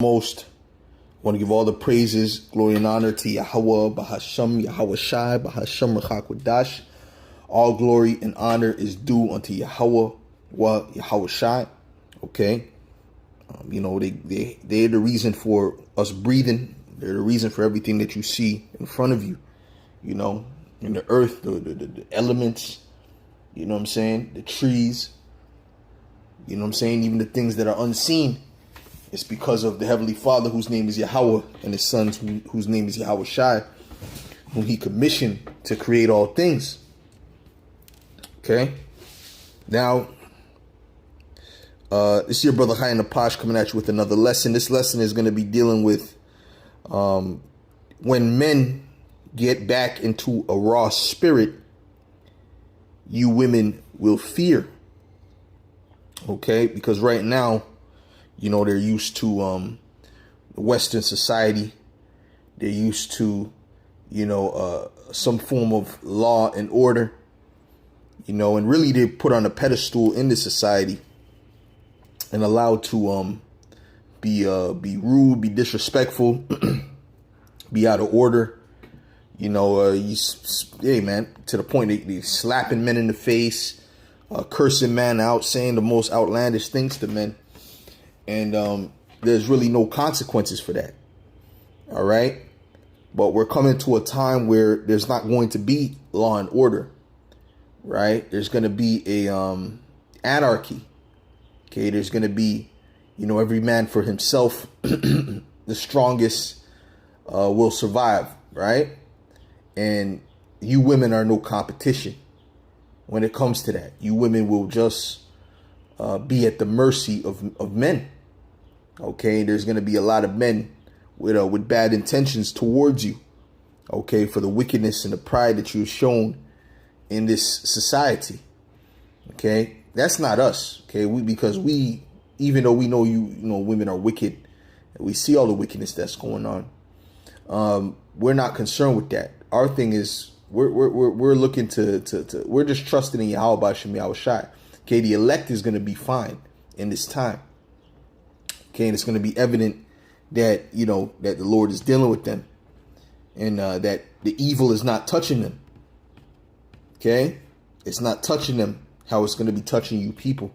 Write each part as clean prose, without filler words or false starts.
Most. I want to give all the praises, glory and honor to Yahweh, Bahasham, Yahweh Shai, Bahasham, Rachakwadash. All glory and honor is due unto Yahweh, Yahweh Shai. Okay. They're the reason for us breathing. They're the reason for everything that you see in front of you. You know, in the earth, the elements, you know what I'm saying? The trees, you know what I'm saying? Even the things that are unseen. It's because of the Heavenly Father, whose name is Yahweh, and his Son, whose name is Yahweh Shai, whom he commissioned to create all things. Okay? Now, this is your brother Chaim Napash coming at you with another lesson. This lesson is going to be dealing with when men get back into a raw spirit, you women will fear. Okay? Because right now, you know, they're used to Western society. They're used to, you know, some form of law and order, you know, and really they're put on a pedestal in this society and allowed to be rude, be disrespectful, be out of order. You know, hey, man, to the point they slapping men in the face, cursing men out, saying the most outlandish things to men. And there's really no consequences for that. All right. But we're coming to a time where there's not going to be law and order. Right. There's going to be a anarchy. OK, there's going to be, you know, every man for himself. The strongest will survive. Right. And you women are no competition when it comes to that. You women will just be at the mercy of men. Okay, there's going to be a lot of men with bad intentions towards you. Okay, for the wickedness and the pride that you've shown in this society. Okay, that's not us. Okay, because even though we know you know women are wicked, and we see all the wickedness that's going on, we're not concerned with that. Our thing is we're looking to we're just trusting in Yahweh B'Shem Yahweh Shai. Okay, the elect is going to be fine in this time. Okay, and it's going to be evident that, you know, that the Lord is dealing with them and that the evil is not touching them. Okay, it's not touching them how it's going to be touching you people.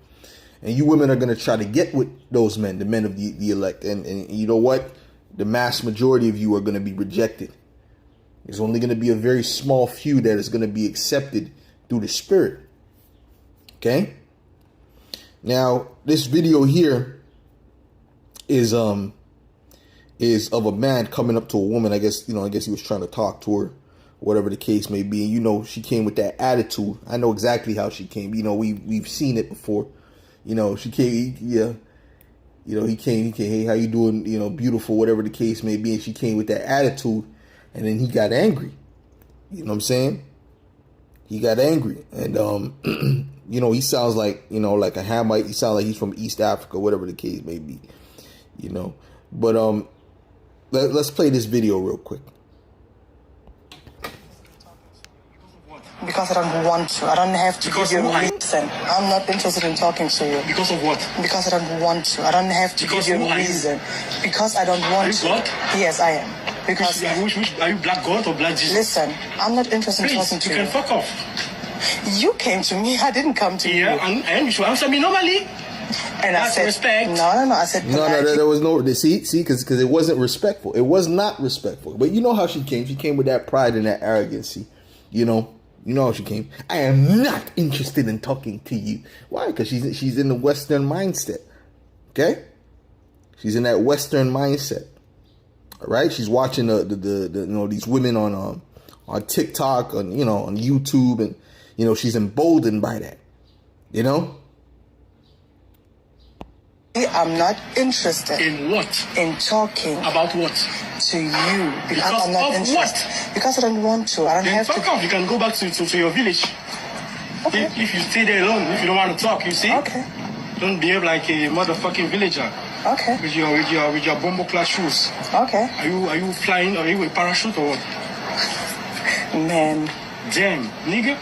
And you women are going to try to get with those men, the men of the elect. And you know what? The mass majority of you are going to be rejected. There's only going to be a very small few that is going to be accepted through the Spirit. Okay. Now, this video here is of a man coming up to a woman. I guess he was trying to talk to her, whatever the case may be. And, you know, she came with that attitude. I know exactly how she came. You know, we've seen it before. You know, she came, yeah. You know, he came, hey, how you doing? You know, beautiful, whatever the case may be. And she came with that attitude. And then he got angry. You know what I'm saying? He got angry. And, you know, he sounds like, you know, like a Hamite. He sounds like he's from East Africa, whatever the case may be, you know. But let's play this video real quick. Because I don't want to. I don't have to give you a reason. I'm not interested in talking to you. Because of what? Because I don't want to. I don't have to give you a reason. Because I don't want to. God? Yes, I am. Because are you Black God or Black Jesus? Listen, I'm not interested in talking to you. You can fuck off. You came to me. I didn't come to you. Yeah, and you should answer me normally. And that's I said, respect. No. I said, no. There was no. See, because it wasn't respectful. It was not respectful. But you know how she came. She came with that pride and that arrogancy. You know how she came. I am not interested in talking to you. Why? Because she's in the Western mindset. Okay, she's in that Western mindset. All right, she's watching the you know, these women on TikTok, on YouTube, and you know, she's emboldened by that. You know. I'm not interested. In what? In talking. About what? To you. Because I'm not of interested. What? Because I don't want to. I don't then have fuck to. Off. You can go back to your village. Okay. If you stay there alone, if you don't want to talk, you see? Okay. Don't behave like a motherfucking villager. Okay. With your bombo class shoes. Okay. Are you flying? Are you a parachute or what? Man. Damn, nigga.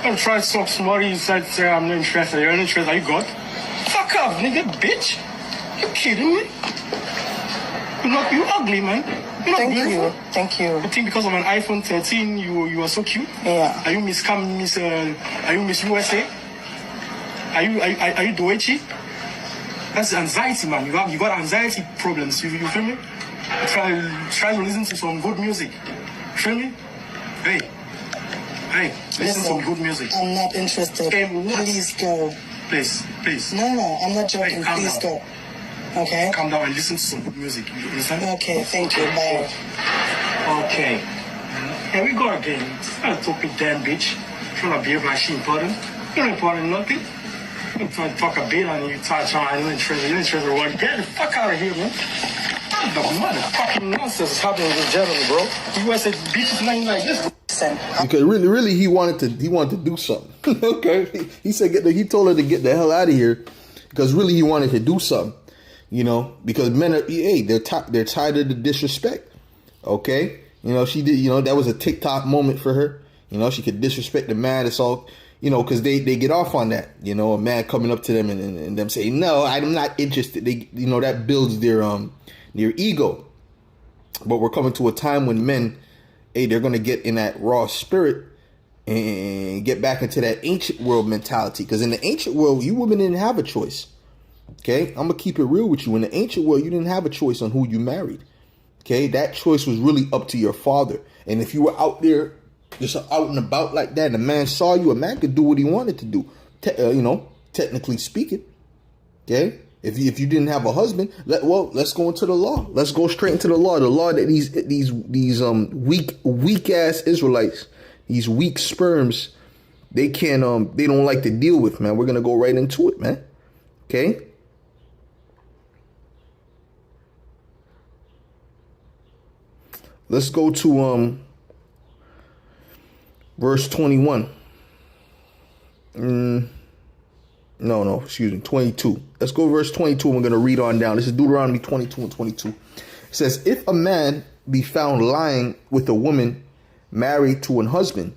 Don't try to talk somebody inside say I'm not interested. You're not interested. Are you God? Fuck off, nigga, bitch. You kidding me? You ugly, man. You're not Thank beautiful. you. Thank you. You think because of an iPhone 13 you are so cute? Yeah. Are you are you Miss USA? Are you Deutsche? That's anxiety, man. You got anxiety problems. You feel me? Try to listen to some good music. Feel me? Hey, listen to some good music. I'm not interested. Hey, what? Please go. Please. No, I'm not joking. Hey, calm Please down. go. Okay? Calm down and listen to some good music. You understand? Okay, thank you. Bye. Okay. Here we go again. I'm talking damn bitch. Trying to behave like she important. You're not important nothing. You trying to talk a bit and you touch on you ain't treasure one. Get the fuck out of here, man. What the motherfucking nonsense is happening with this gentleman, bro? You guys said bitches nothing like this. Listen, Because really, he wanted to do something. Okay, he said he told her to get the hell out of here because really he wanted to do something. Because men are they're tired of the disrespect. Okay, she did. That was a TikTok moment for her. She could disrespect the man. It's all because they get off on that. A man coming up to them and them saying no, I'm not interested. They that builds their ego. But we're coming to a time when men, they're gonna get in that raw spirit and get back into that ancient world mentality. Because in the ancient world, you women didn't have a choice. Okay, I'm gonna keep it real with you. In the ancient world, you didn't have a choice on who you married. Okay, that choice was really up to your father. And if you were out there, just out and about like that, and a man saw you, a man could do what he wanted to do. Technically speaking. Okay, if you didn't have a husband, let's go into the law. Let's go straight into the law. The law that these weak ass Israelites, these weak sperms, they don't like to deal with, man. We're gonna go right into it, man. Okay. Let's go to verse 21. No, excuse me, 22. Let's go verse 22 and we're going to read on down. This is Deuteronomy 22 and 22. It says, if a man be found lying with a woman married to an husband,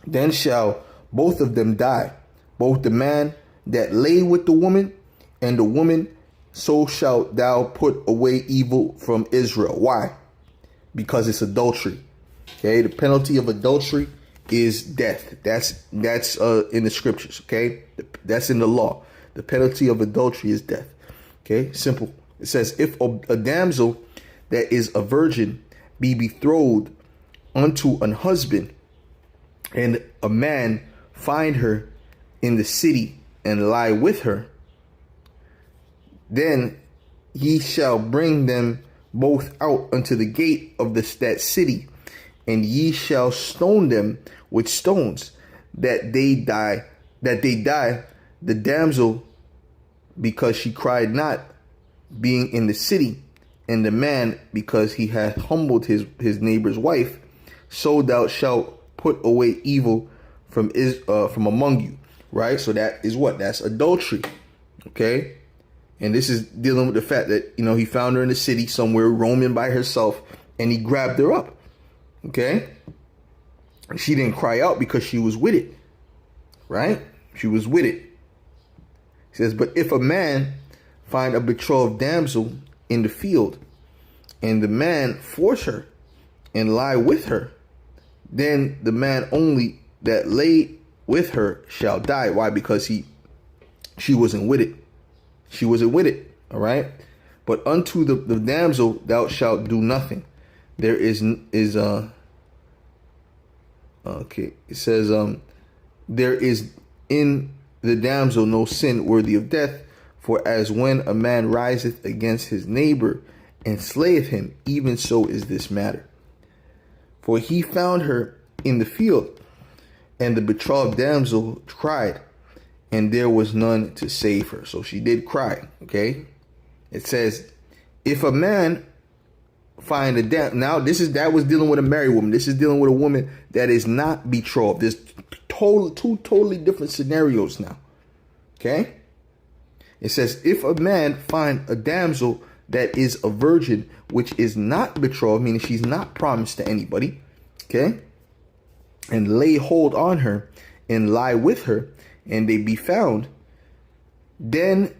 then shall both of them die, both the man that lay with the woman and the woman, so shalt thou put away evil from Israel. Why? Because it's adultery. Okay, the penalty of adultery is death. That's in the scriptures. Okay, that's in the law. The penalty of adultery is death. Okay, simple. It says, if a damsel that is a virgin be betrothed unto an husband, and a man find her in the city and lie with her, then ye shall bring them both out unto the gate of that city, and ye shall stone them with stones, that they die, the damsel, because she cried not, being in the city, and the man, because he hath humbled his neighbor's wife. So thou shalt put away evil from among you. Right? So that is what? That's adultery. Okay? And this is dealing with the fact that, he found her in the city somewhere roaming by herself, and he grabbed her up. Okay? She didn't cry out because she was with it. Right? She was with it. It says, but if a man find a betrothed damsel in the field, and the man force her and lie with her, then the man only that lay with her shall die. Why? Because she wasn't with it. She wasn't with it. All right. But unto the damsel thou shalt do nothing. There okay. It says there is in the damsel no sin worthy of death. For as when a man riseth against his neighbor and slayeth him, even so is this matter. For he found her in the field, and the betrothed damsel cried, and there was none to save her. So she did cry. Okay. It says, if a man find a now that was dealing with a married woman. This is dealing with a woman that is not betrothed. There's two totally different scenarios now. Okay. It says, if a man find a damsel that is a virgin, which is not betrothed, meaning she's not promised to anybody, okay, and lay hold on her and lie with her, and they be found, then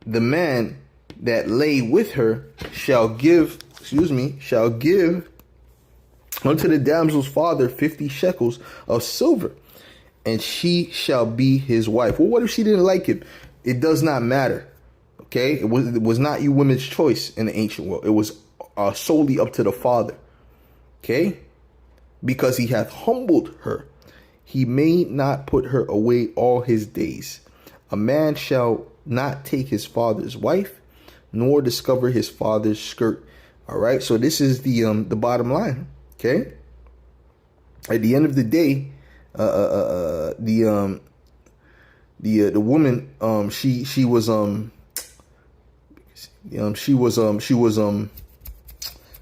the man that lay with her shall give unto the damsel's father 50 shekels of silver, and she shall be his wife. Well, what if she didn't like him? It does not matter. Okay, it was not you women's choice in the ancient world. It was solely up to the father. Okay, because he hath humbled her, he may not put her away all his days. A man shall not take his father's wife, nor discover his father's skirt. All right, so this is the bottom line. Okay, at the end of the day, the woman, she was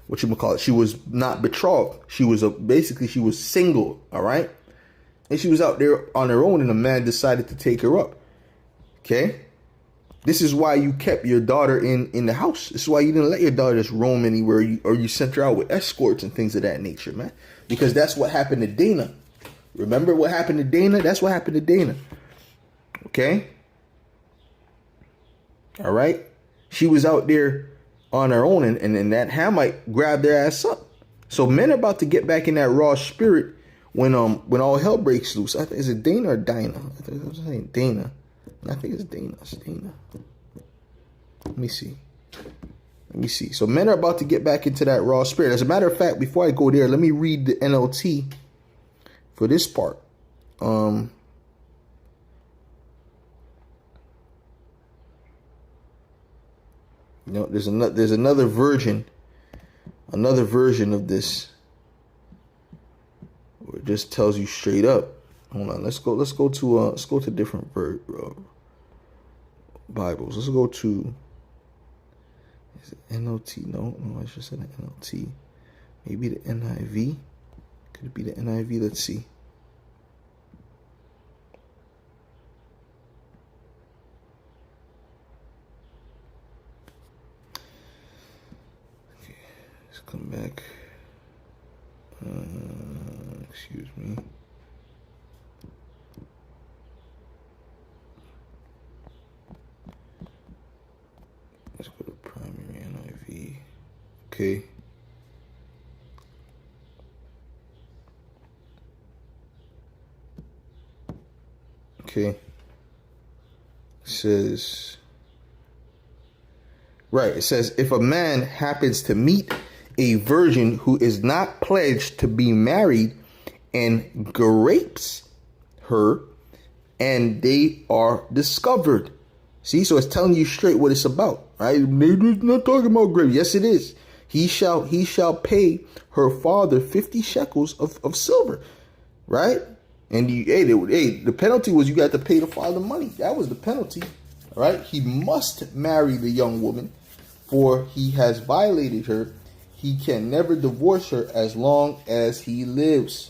what you call it? She was not betrothed. She was basically she was single. All right, and she was out there on her own, and a man decided to take her up. Okay, this is why you kept your daughter in the house. This is why you didn't let your daughter just roam anywhere, or you sent her out with escorts and things of that nature, man. Because that's what happened to Dana. Remember what happened to Dana? That's what happened to Dana. Okay? All right? She was out there on her own, and that Hamite grabbed their ass up. So men are about to get back in that raw spirit when all hell breaks loose. I think, is it Dana or Dinah? I think I was saying Dana. I think it's Dana. It's Dana. Let me see. So men are about to get back into that raw spirit. As a matter of fact, before I go there, let me read the NLT for this part. There's another version of this where it just tells you straight up. Hold on, let's go to different Bibles. Let's go to, is it NLT? No, I just said NLT. Maybe the NIV. Could it be the NIV? Let's see. Okay, let's come back. Excuse me. Let's go to primary NIV. Okay. Okay. It says, right. It says, if a man happens to meet a virgin who is not pledged to be married and grapes her, and they are discovered. See, so it's telling you straight what it's about, right? Maybe it's not talking about grapes. Yes, it is. He shall pay her father 50 shekels of silver, right? And the penalty was you got to pay the father money. That was the penalty, right? He must marry the young woman, for he has violated her. He can never divorce her as long as he lives.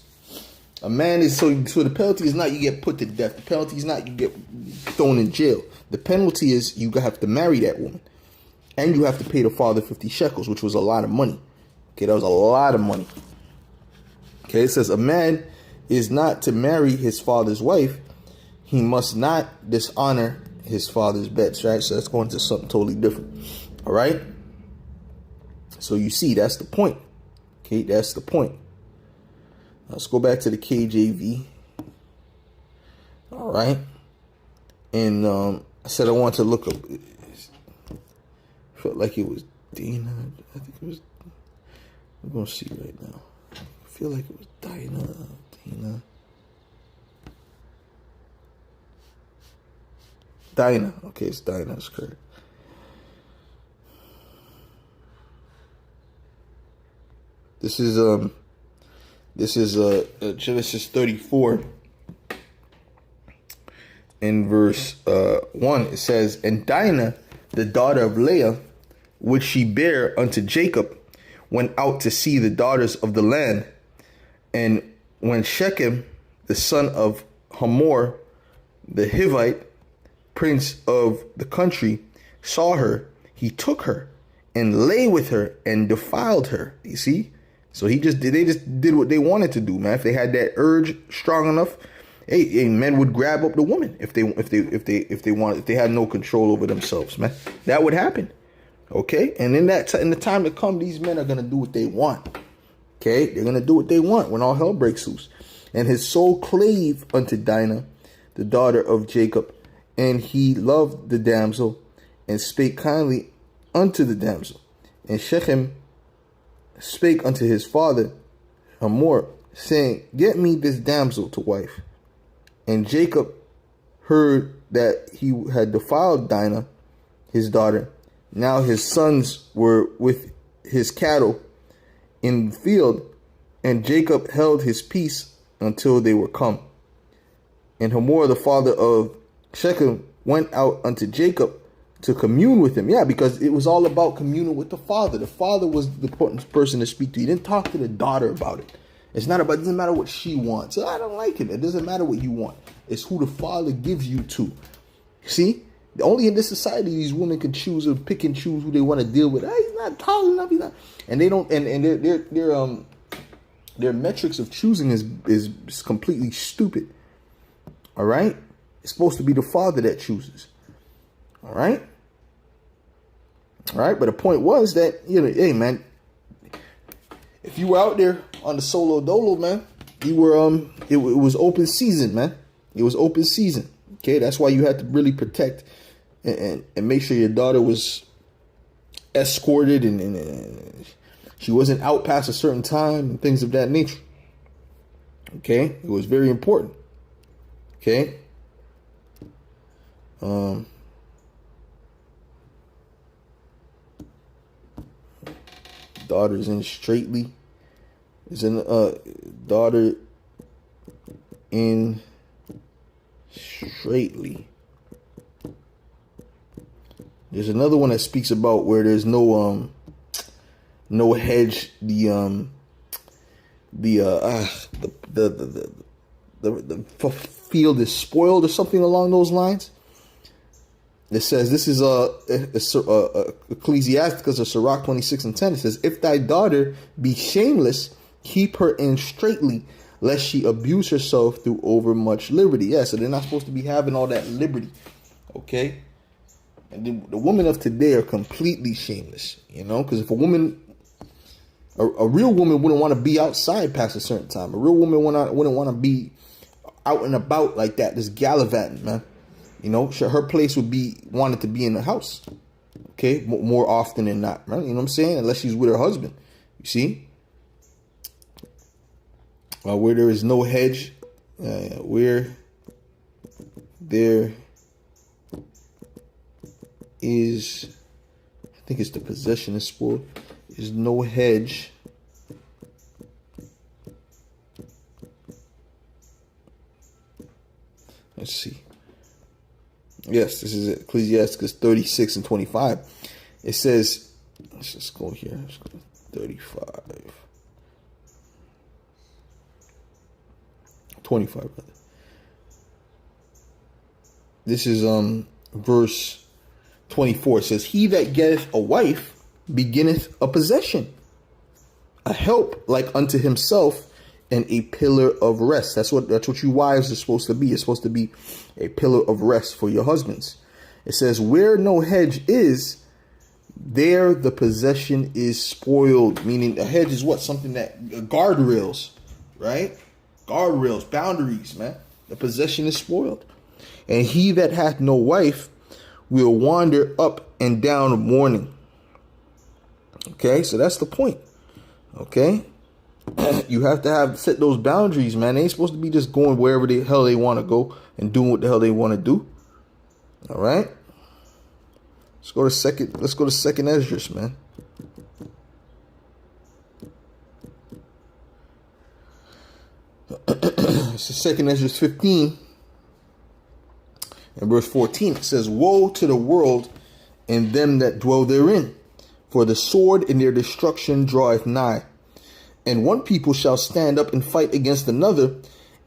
A man is so the penalty is not you get put to death. The penalty is not you get thrown in jail. The penalty is you have to marry that woman, and you have to pay the father 50 shekels, which was a lot of money. Okay, that was a lot of money. Okay, it says a man is not to marry his father's wife. He must not dishonor his father's beds, right? So that's going to something totally different. All right. So you see, that's the point. Okay, that's the point. Let's go back to the KJV. All right. And I said I wanted to look up. Felt like it was Dana. I think it was. We're going to see right now. I feel like it was Dana. Dinah. Okay, it's Dinah. That's correct. This is Genesis 34 in verse 1. It says, and Dinah, the daughter of Leah, which she bare unto Jacob, went out to see the daughters of the land. And when Shechem, the son of Hamor, the Hivite, prince of the country, saw her, he took her and lay with her and defiled her. You see? So they just did what they wanted to do, man. If they had that urge strong enough, hey, men would grab up the woman if they had no control over themselves, man. That would happen. Okay, and in in the time to come, these men are gonna do what they want. Okay, they're gonna do what they want when all hell breaks loose. And his soul clave unto Dinah, the daughter of Jacob, and he loved the damsel, and spake kindly unto the damsel. And Shechem spake unto his father Hamor, saying, Get me this damsel to wife. And Jacob heard that he had defiled Dinah, his daughter. Now his sons were with his cattle in the field, and Jacob held his peace until they were come. And Hamor, the father of Shechem, went out unto Jacob to commune with him. Yeah, because it was all about communing with the father. The father was the person to speak to. He didn't talk to the daughter about it. It doesn't matter what she wants. I don't like it. It doesn't matter what you want. It's who the father gives you to. See? Only in this society these women can choose or pick and choose who they want to deal with. He's not tall enough. He's not, and they don't. And their metrics of choosing is completely stupid. All right, it's supposed to be the father that chooses. All right. But the point was that, hey man, if you were out there on the solo dolo, man, you were it was open season, man. It was open season. Okay, that's why you had to really protect and make sure your daughter was escorted and she wasn't out past a certain time and things of that nature. Okay, it was very important. Okay. Daughters in straightly is in daughter in straightly. There's another one that speaks about where there's no hedge. The field is spoiled or something along those lines. It says, this is Ecclesiasticus or Sirach 26:10. It says, if thy daughter be shameless, keep her in straitly, lest she abuse herself through overmuch liberty. Yeah, so they're not supposed to be having all that liberty. Okay? And the women of today are completely shameless, because if a woman, a real woman wouldn't want to be outside past a certain time. A real woman wouldn't want to be out and about like that, just gallivanting, man. Her place would be wanted to be in the house, okay, more often than not, right? You know what I'm saying? Unless she's with her husband, you see. Where there is no hedge, where there is, I think it's the possession is spoiled, is no hedge. Let's see. Yes, this is Ecclesiasticus 36:25. It says, let's just go here. Let's go 35. 25, rather. This is verse 24. It says, he that getteth a wife beginneth a possession, a help like unto himself, and a pillar of rest. That's what you wives are supposed to be. It's supposed to be a pillar of rest for your husbands. It says, where no hedge is, there the possession is spoiled. Meaning a hedge is what? Something that, guardrails, right? Guardrails, boundaries, man. The possession is spoiled. And he that hath no wife will wander up and down mourning. Okay, so that's the point. Okay. You have to set those boundaries, man. They ain't supposed to be just going wherever the hell they want to go and doing what the hell they want to do. All right. Let's go to second Esdras, man. This is second Esdras 15 and verse 14. It says, woe to the world and them that dwell therein, for the sword in their destruction draweth nigh. And one people shall stand up and fight against another,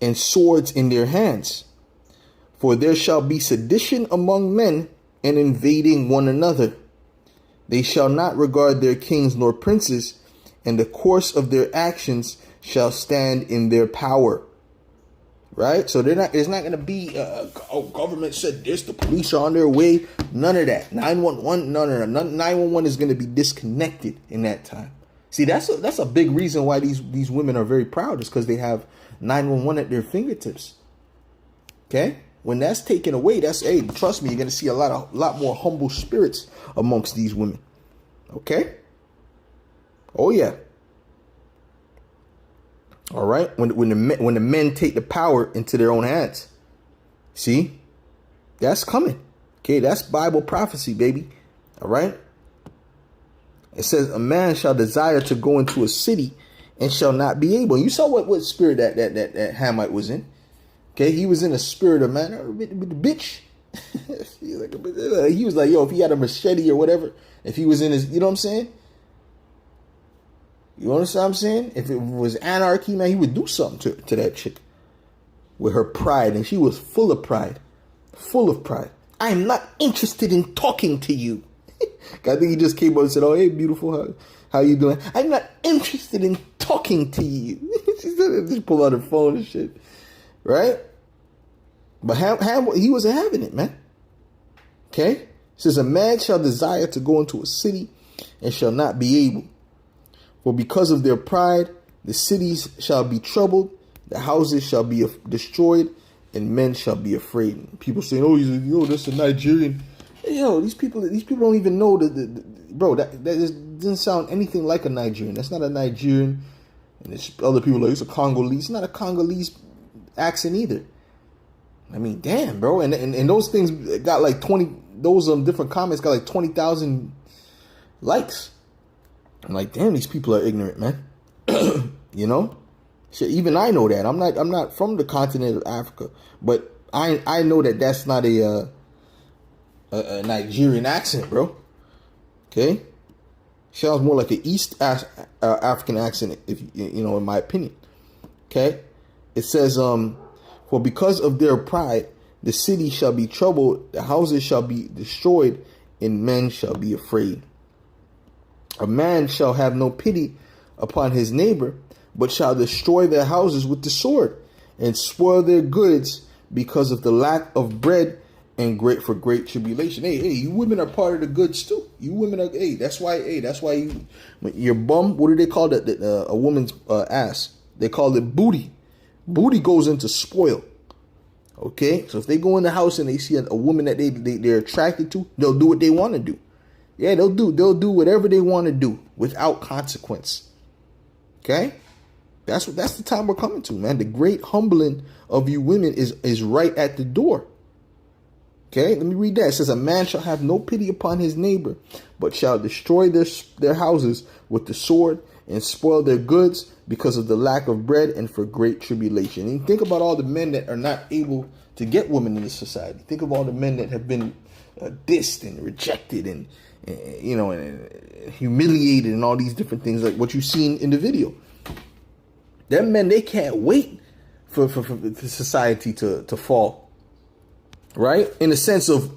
and swords in their hands. For there shall be sedition among men, and invading one another. They shall not regard their kings nor princes, and the course of their actions shall stand in their power. right? So it's not going to be, government said this, the police are on their way. None of that. 911, no. 911 is going to be disconnected in that time. See, that's a big reason why these women are very proud, is because they have 911 at their fingertips. Okay? When that's taken away, hey, trust me, you're going to see a lot more humble spirits amongst these women. Okay? Oh, yeah. All right? When the men take the power into their own hands. See? That's coming. Okay? That's Bible prophecy, baby. All right? It says, a man shall desire to go into a city and shall not be able. You saw what spirit that Hamite was in. Okay, he was in a spirit of man, bitch. He was like, yo, if he had a machete or whatever, if he was in his, you know what I'm saying? You understand what I'm saying? If it was anarchy, man, he would do something to that chick with her pride. And she was full of pride. Full of pride. I am not interested in talking to you. I think he just came up and said, oh, hey, beautiful, how you doing? I'm not interested in talking to you. She said, just pull out her phone and shit. Right? But he wasn't having it, man. Okay? It says, a man shall desire to go into a city and shall not be able. For because of their pride, the cities shall be troubled, the houses shall be destroyed, and men shall be afraid. People saying, oh, that's a Nigerian. Hey, yo, these people don't even know bro, that doesn't sound anything like a Nigerian. That's not a Nigerian. And it's other people like, it's a Congolese. It's not a Congolese accent either. I mean, damn, bro. And those things got like 20, those different comments got like 20,000 likes. I'm like, damn, these people are ignorant, man. You know? Shit, even I know that. I'm not from the continent of Africa, but I know that that's not a Nigerian accent, bro. Okay? Sounds more like an East African accent, if you know, in my opinion. Okay? It says, for because of their pride, the city shall be troubled, the houses shall be destroyed, and men shall be afraid. A man shall have no pity upon his neighbor, but shall destroy their houses with the sword, and spoil their goods because of the lack of bread and great tribulation. Hey, you women are part of the goods too. You women are, that's why your bum, what do they call that? A woman's ass. They call it booty. Booty goes into spoil. Okay, so if they go in the house and they see a woman that they're attracted to, they'll do what they want to do. Yeah, they'll do whatever they want to do without consequence. Okay, that's the time we're coming to, man. The great humbling of you women is right at the door. Okay, let me read that. It says, a man shall have no pity upon his neighbor, but shall destroy their houses with the sword and spoil their goods because of the lack of bread and for great tribulation. And think about all the men that are not able to get women in this society. Think of all the men that have been dissed and rejected and humiliated and all these different things, like what you've seen in the video. Them men, they can't wait for society to fall. Right? In the sense of,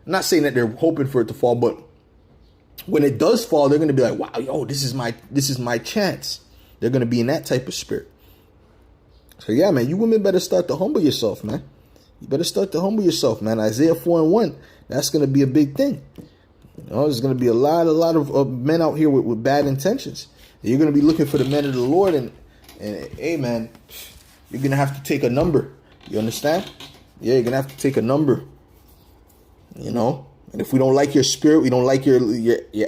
I'm not saying that they're hoping for it to fall, but when it does fall, they're going to be like, wow, yo, this is my chance. They're going to be in that type of spirit. So yeah, man, you women better start to humble yourself, man. You better start to humble yourself, man. Isaiah 4:1, that's going to be a big thing. You know, there's going to be a lot of men out here with bad intentions. You're going to be looking for the men of the Lord, and hey, man, you're going to have to take a number. You understand? Yeah, you're going to have to take a number. You know? And if we don't like your spirit, we don't like your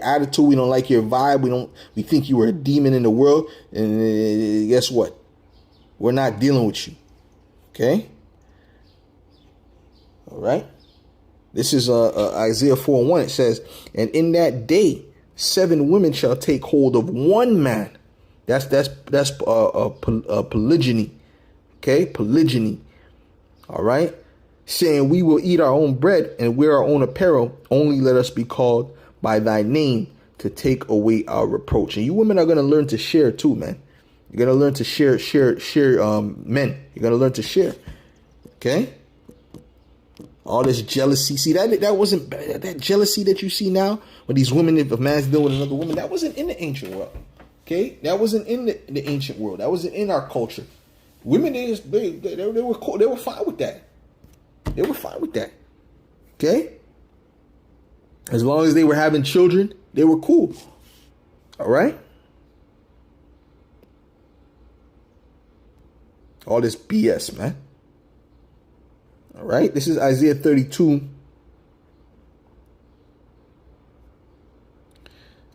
attitude, we don't like your vibe, we think you were a demon in the world, and guess what? We're not dealing with you. Okay? All right? This is Isaiah 4:1. It says, and in that day, 7 women shall take hold of one man. That's polygyny. Okay? Polygyny. All right? Saying, we will eat our own bread and wear our own apparel. Only let us be called by thy name to take away our reproach. And you women are going to learn to share too, man. You're going to learn to share men. You're going to learn to share. Okay? All this jealousy. See, that wasn't that jealousy that you see now when these women, if a man's dealing with another woman, that wasn't in the ancient world. Okay? That wasn't in the ancient world. That wasn't in our culture. Women, they were cool. They were fine with that. They were fine with that. Okay? As long as they were having children, they were cool. All right? All this BS, man. All right? This is Isaiah 32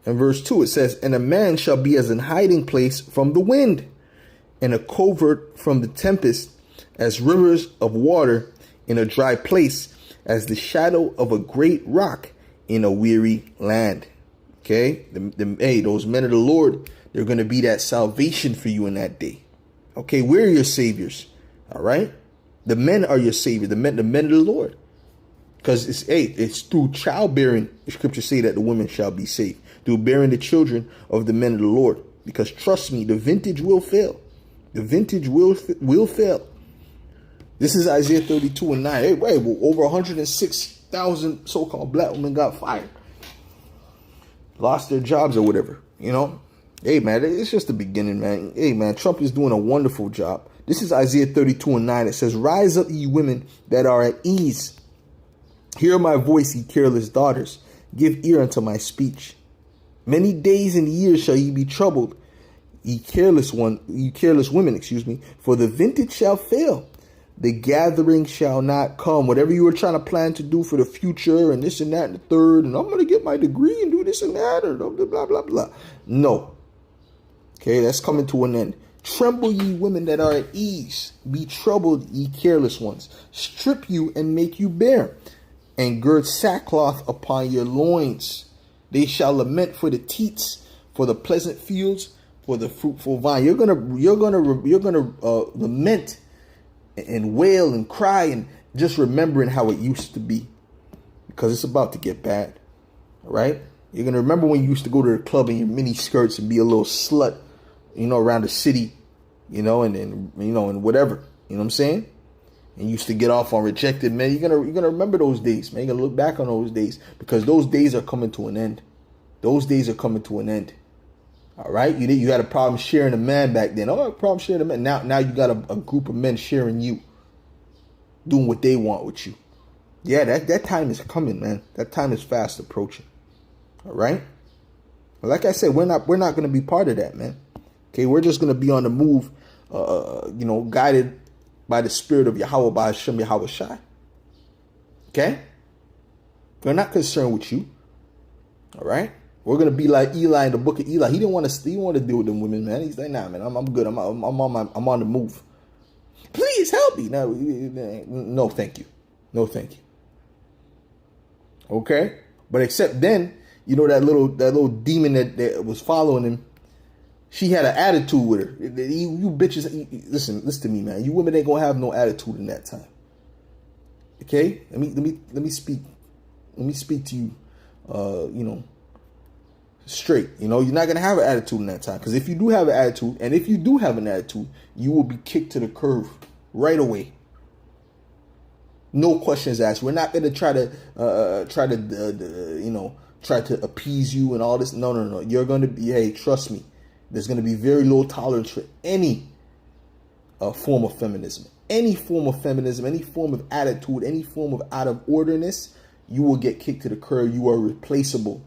and verse 2. It says, "And a man shall be as an hiding place from the wind, and a covert from the tempest, as rivers of water in a dry place, as the shadow of a great rock in a weary land." Okay? Hey, those men of the Lord, they're going to be that salvation for you in that day. Okay? We're your saviors. All right? The men are your savior. The men of the Lord. Because it's through childbearing, the scriptures say that the women shall be saved. Through bearing the children of the men of the Lord. Because trust me, the vintage will fail. The vintage will fail. This is Isaiah 32 and 9. Hey, wait, well, over 106,000 so-called black women got fired. Lost their jobs or whatever, you know. Hey, man, it's just the beginning, man. Hey, man, Trump is doing a wonderful job. This is Isaiah 32 and 9. It says, "Rise up, ye women that are at ease. Hear my voice, ye careless daughters. Give ear unto my speech. Many days and years shall ye be troubled, ye careless women, for the vintage shall fail. The gathering shall not come." Whatever you were trying to plan to do for the future and this and that and the third, and I'm going to get my degree and do this and that, or blah, blah, blah, blah. No. Okay, that's coming to an end. "Tremble, ye women that are at ease. Be troubled, ye careless ones. Strip you and make you bare, and gird sackcloth upon your loins. They shall lament for the teats, for the pleasant fields, for the fruitful vine." You're gonna lament and wail and cry, and just remembering how it used to be, because it's about to get bad. All right? You're gonna remember when you used to go to the club in your mini skirts and be a little slut, you know, around the city, you know, and whatever. You know what I'm saying? And used to get off on rejected men. You're gonna remember those days, man. You're gonna look back on those days, because those days are coming to an end. Those days are coming to an end. All right, you had a problem sharing a man back then. Oh, a problem sharing a man. Now you got a group of men sharing you, doing what they want with you. Yeah, that time is coming, man. That time is fast approaching. All right. But like I said, we're not going to be part of that, man. Okay, we're just going to be on the move, guided by the spirit of Yahweh, by Hashem Yahweh Shai. Okay, we're not concerned with you. All right. We're gonna be like Eli in the book of Eli. He didn't want to deal with them women, man. He's like, nah, man, I'm good. I'm on the move. Please help me. No, thank you. No, thank you. Okay, but except then, you know, that little demon that was following him. She had an attitude with her. You bitches, listen to me, man. You women ain't gonna have no attitude in that time. Okay, let me speak. Let me speak to you. Straight. You know, you're not going to have an attitude in that time. Because if you do have an attitude, and if you do have an attitude, you will be kicked to the curb right away. No questions asked. We're not going to try to appease you and all this. No. You're going to be, hey, trust me. There's going to be very low tolerance for any form of feminism. Any form of feminism, any form of attitude, any form of out of orderness, you will get kicked to the curb. You are replaceable.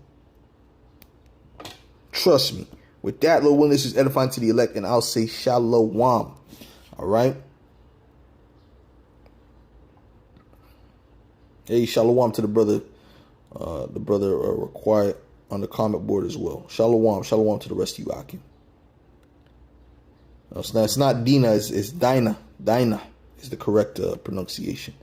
Trust me. With that, Lord willing, this is edifying to the elect, and I'll say shalom. All right. Hey, shalom to the brother. The brother required on the comment board as well. Shalom to the rest of you, Akim. It's not Dina. It's Dinah. Dinah is the correct pronunciation.